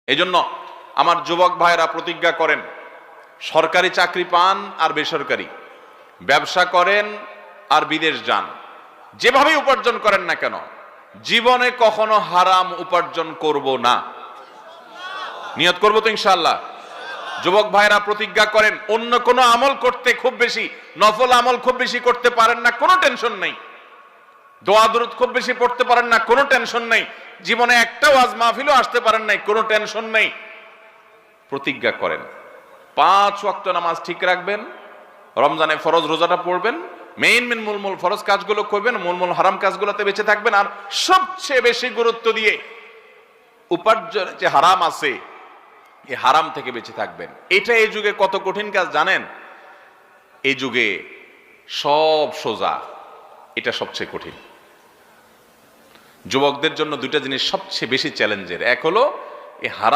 এই জন্য আমার যুবক ভাইরা প্রতিজ্ঞা করেন, সরকারি চাকরি পান আর বেসরকারি, ব্যবসা করেন আর বিদেশ যান, যেভাবে উপার্জন করেন না কেন, জীবনে কখনো হারাম উপার্জন করব না। নিয়ত করবো তো ইনশাআল্লাহ। যুবক ভাইরা প্রতিজ্ঞা করেন, অন্য কোনো আমল করতে খুব বেশি, নফল আমল খুব বেশি করতে পারেন না, কোনো টেনশন নেই। দোয়া দরুদ খুব বেশি পড়তে পারেন না, কোনো টেনশন নেই। জীবনে একটা ওয়াজ মাহফিলও আসতে পারেন নাই, কোনো টেনশন নেই। প্রতিজ্ঞা করেন 5 ওয়াক্ত নামাজ ঠিক রাখবেন, রমজানে ফরজ রোজাটা পড়বেন, মেইন মূল ফরজ কাজগুলো করবেন, মূল হারাম কাজগুলোতে বেঁচে থাকবেন, আর সবচেয়ে বেশি গুরুত্ব দিয়ে উপার্জন যে হারাম আছে এই হারাম থেকে বেঁচে থাকবেন। এটা এই যুগে কত কঠিন কাজ জানেন? এই যুগে সব সোজা, এটা সবচেয়ে কঠিন। যুবকদের জন্য দুইটা জিনিস সবচেয়ে বেশি চ্যালেঞ্জের। এক হলো এই হারাম